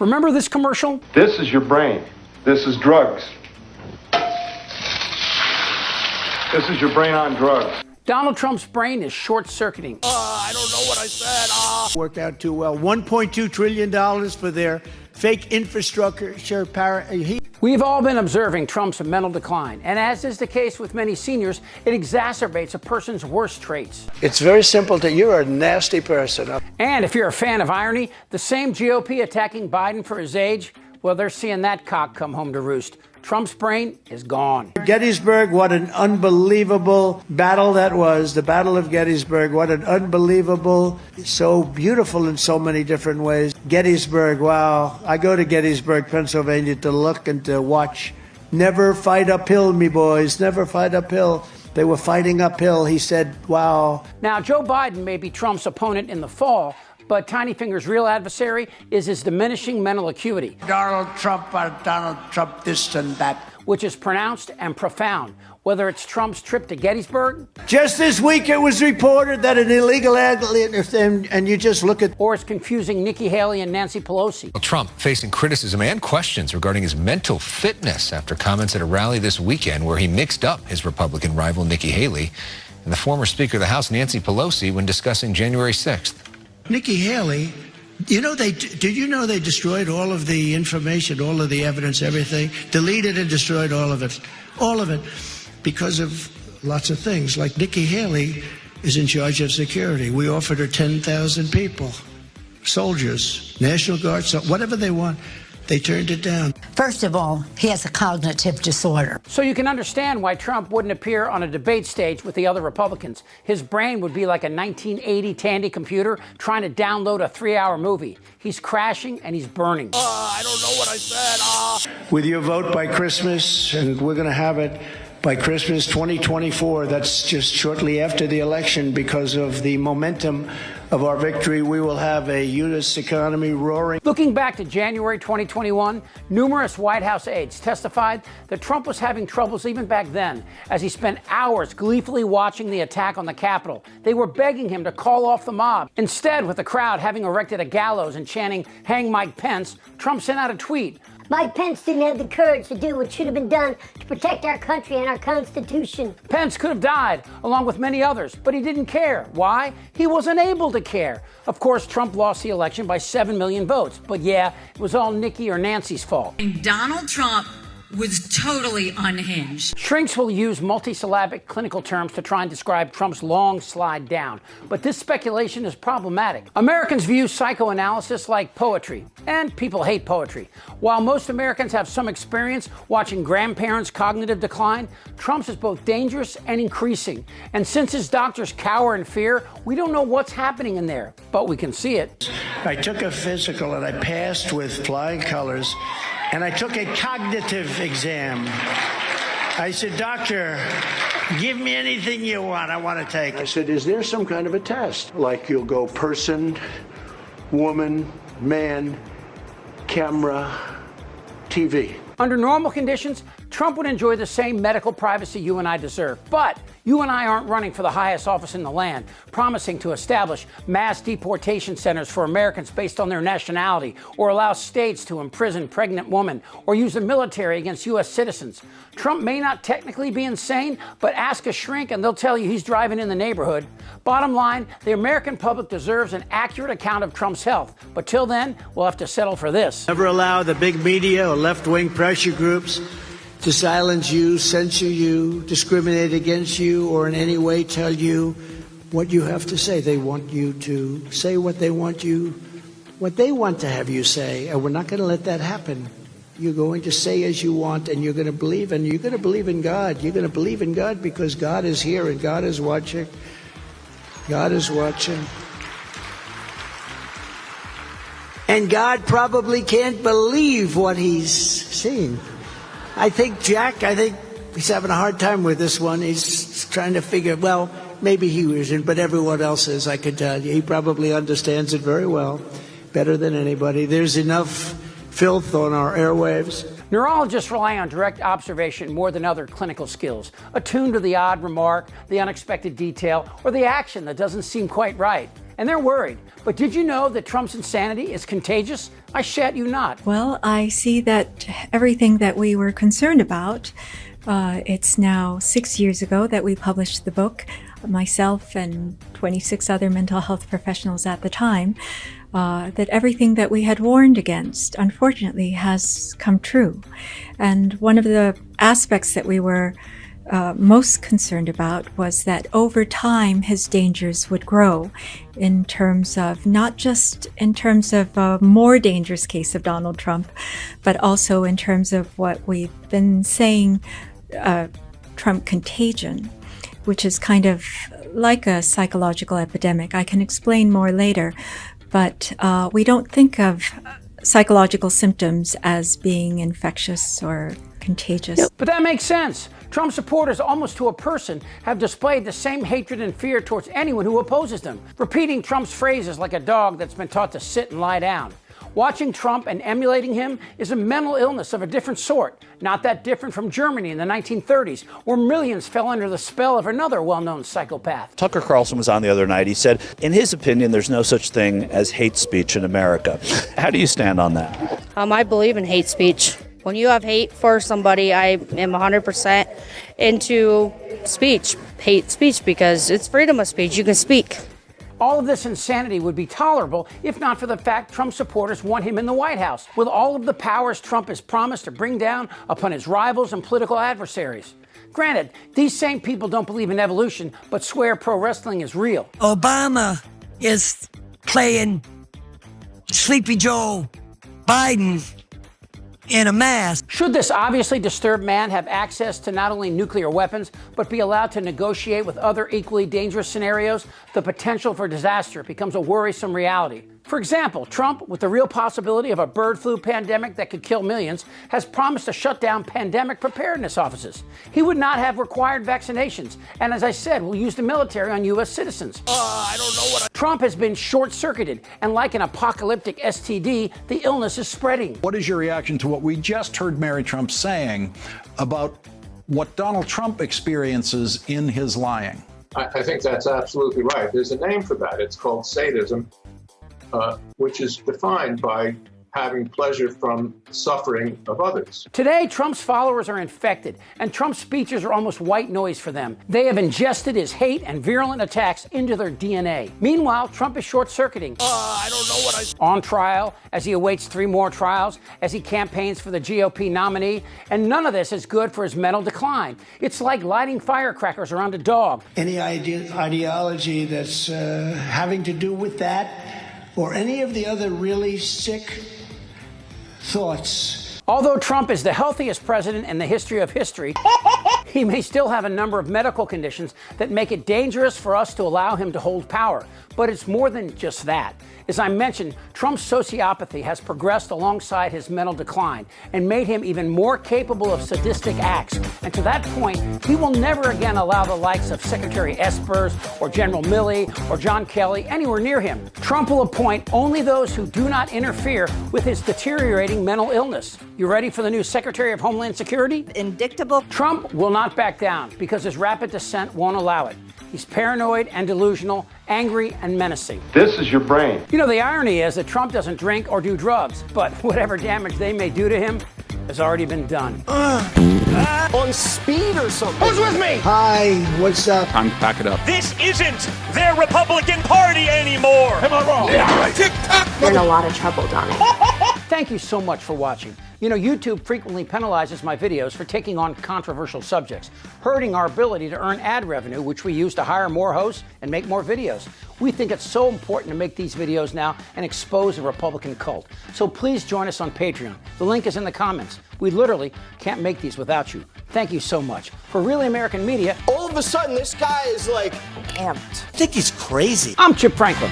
Remember this commercial? This is your brain. This is drugs. This is your brain on drugs. Donald Trump's brain is short-circuiting. I don't know what I said. Worked out too well. $1.2 trillion for their fake infrastructure. We've all been observing Trump's mental decline, and as is the case with many seniors, it exacerbates a person's worst traits. It's very simple. You're a nasty person. And if you're a fan of irony, the same GOP attacking Biden for his age, well, they're seeing that cock come home to roost. Trump's brain is gone. Gettysburg, what an unbelievable battle that was. The Battle of Gettysburg, what an unbelievable, so beautiful in so many different ways. Gettysburg, wow. I go to Gettysburg, Pennsylvania to look and to watch. Never fight uphill, me boys, never fight uphill. They were fighting uphill. He said, wow. Now, Joe Biden may be Trump's opponent in the fall, but Tiny Finger's real adversary is his diminishing mental acuity. Donald Trump, this and that. Which is pronounced and profound, whether it's Trump's trip to Gettysburg. Just this week it was reported that an illegal alien, and you just look at. Or it's confusing Nikki Haley and Nancy Pelosi. Trump facing criticism and questions regarding his mental fitness after comments at a rally this weekend where he mixed up his Republican rival Nikki Haley and the former Speaker of the House Nancy Pelosi when discussing January 6th. Nikki Haley, did you know they destroyed all of the information, all of the evidence, everything, deleted and destroyed all of it, because of lots of things. Like Nikki Haley is in charge of security. We offered her 10,000 people, soldiers, National Guard, whatever they want. They turned it down. First of all, he has a cognitive disorder. So you can understand why Trump wouldn't appear on a debate stage with the other Republicans. His brain would be like a 1980 Tandy computer trying to download a 3-hour movie. He's crashing and he's burning. I don't know what I said. With your vote by Christmas, and we're going to have it by Christmas 2024, that's just shortly after the election, because of the momentum of our victory, we will have a U.S. economy roaring. Looking back to January 2021, numerous White House aides testified that Trump was having troubles even back then, as he spent hours gleefully watching the attack on the Capitol. They were begging him to call off the mob. Instead, with the crowd having erected a gallows and chanting, "Hang Mike Pence," Trump sent out a tweet. Mike Pence didn't have the courage to do what should have been done to protect our country and our Constitution. Pence could have died, along with many others, but he didn't care. Why? He wasn't able to care. Of course, Trump lost the election by 7 million votes. But yeah, it was all Nikki or Nancy's fault. And Donald Trump was totally unhinged. Shrinkx will use multisyllabic clinical terms to try and describe Trump's long slide down. But this speculation is problematic. Americans view psychoanalysis like poetry, and people hate poetry. While most Americans have some experience watching grandparents' cognitive decline, Trump's is both dangerous and increasing. And since his doctors cower in fear, we don't know what's happening in there, but we can see it. I took a physical and I passed with flying colors. And I took a cognitive exam. I said, "Doctor, give me anything you want. I want to take." I said, "Is there some kind of a test? Like you'll go person, woman, man, camera, TV." Under normal conditions, Trump would enjoy the same medical privacy you and I deserve. But you and I aren't running for the highest office in the land, promising to establish mass deportation centers for Americans based on their nationality, or allow states to imprison pregnant women, or use the military against U.S. citizens. Trump may not technically be insane, but ask a Shrinkx and they'll tell you he's driving in the neighborhood. Bottom line, the American public deserves an accurate account of Trump's health. But till then, we'll have to settle for this. Never allow the big media or left-wing pressure groups to silence you, censor you, discriminate against you, or in any way tell you what you have to say. They want you to say what they want to have you say, and we're not going to let that happen. You're going to say as you want, and you're going to believe, and you're going to believe in God. You're going to believe in God because God is here and God is watching. God is watching. And God probably can't believe what he's seeing. I think he's having a hard time with this one. He's trying to figure, well, maybe he isn't, but everyone else is, I can tell you. He probably understands it very well, better than anybody. There's enough filth on our airwaves. Neurologists rely on direct observation more than other clinical skills, attuned to the odd remark, the unexpected detail, or the action that doesn't seem quite right. and they're worried. But did you know that Trump's insanity is contagious? I shat you not. Well, I see that everything that we were concerned about, it's now 6 years ago that we published the book, myself and 26 other mental health professionals at the time, that everything that we had warned against, unfortunately, has come true. And one of the aspects that we were most concerned about was that over time his dangers would grow in terms of, not just in terms of a more dangerous case of Donald Trump, but also in terms of what we've been saying, Trump contagion, which is kind of like a psychological epidemic. I can explain more later, but we don't think of psychological symptoms as being infectious or contagious. But that makes sense. Trump supporters, almost to a person, have displayed the same hatred and fear towards anyone who opposes them, repeating Trump's phrases like a dog that's been taught to sit and lie down. Watching Trump and emulating him is a mental illness of a different sort, not that different from Germany in the 1930s, where millions fell under the spell of another well-known psychopath. Tucker Carlson was on the other night. He said, in his opinion, there's no such thing as hate speech in America. How do you stand on that? I believe in hate speech. When you have hate for somebody, I am 100% into hate speech, because it's freedom of speech. You can speak. All of this insanity would be tolerable if not for the fact Trump supporters want him in the White House, with all of the powers Trump has promised to bring down upon his rivals and political adversaries. Granted, these same people don't believe in evolution, but swear pro wrestling is real. Obama is playing Sleepy Joe Biden in a mask. Should this obviously disturbed man have access to not only nuclear weapons, but be allowed to negotiate with other equally dangerous scenarios, the potential for disaster becomes a worrisome reality. For example, Trump, with the real possibility of a bird flu pandemic that could kill millions, has promised to shut down pandemic preparedness offices. He would not have required vaccinations, and as I said, will use the military on U.S. citizens. I don't know what Trump has been short-circuited, and like an apocalyptic STD, the illness is spreading. What is your reaction to what we just heard Mary Trump saying about what Donald Trump experiences in his lying? I think that's absolutely right. There's a name for that. It's called sadism, which is defined by having pleasure from suffering of others. Today, Trump's followers are infected, and Trump's speeches are almost white noise for them. They have ingested his hate and virulent attacks into their DNA. Meanwhile, Trump is short-circuiting. I don't know what I... On trial, as he awaits 3 more trials, as he campaigns for the GOP nominee, and none of this is good for his mental decline. It's like lighting firecrackers around a dog. Any ideology that's having to do with that, or any of the other really sick thoughts. Although Trump is the healthiest president in the history of history, he may still have a number of medical conditions that make it dangerous for us to allow him to hold power. But it's more than just that. As I mentioned, Trump's sociopathy has progressed alongside his mental decline and made him even more capable of sadistic acts. And to that point, he will never again allow the likes of Secretary Espers or General Milley or John Kelly anywhere near him. Trump will appoint only those who do not interfere with his deteriorating mental illness. You ready for the new Secretary of Homeland Security? Indictable. Trump will not back down because his rapid descent won't allow it. He's paranoid and delusional, angry and menacing. This is your brain. You know, the irony is that Trump doesn't drink or do drugs, but whatever damage they may do to him has already been done. On speed or something. Who's with me? Hi, what's up? Time to pack it up. This isn't their Republican Party anymore. Am I wrong? Yeah, right. TikTok. You're in a lot of trouble, Donnie. Thank you so much for watching. You know, YouTube frequently penalizes my videos for taking on controversial subjects, hurting our ability to earn ad revenue, which we use to hire more hosts and make more videos. We think it's so important to make these videos now and expose the Republican cult. So please join us on Patreon. The link is in the comments. We literally can't make these without you. Thank you so much. For Really American Media, All of a sudden, this guy is like amped. I think he's crazy. I'm Chip Franklin.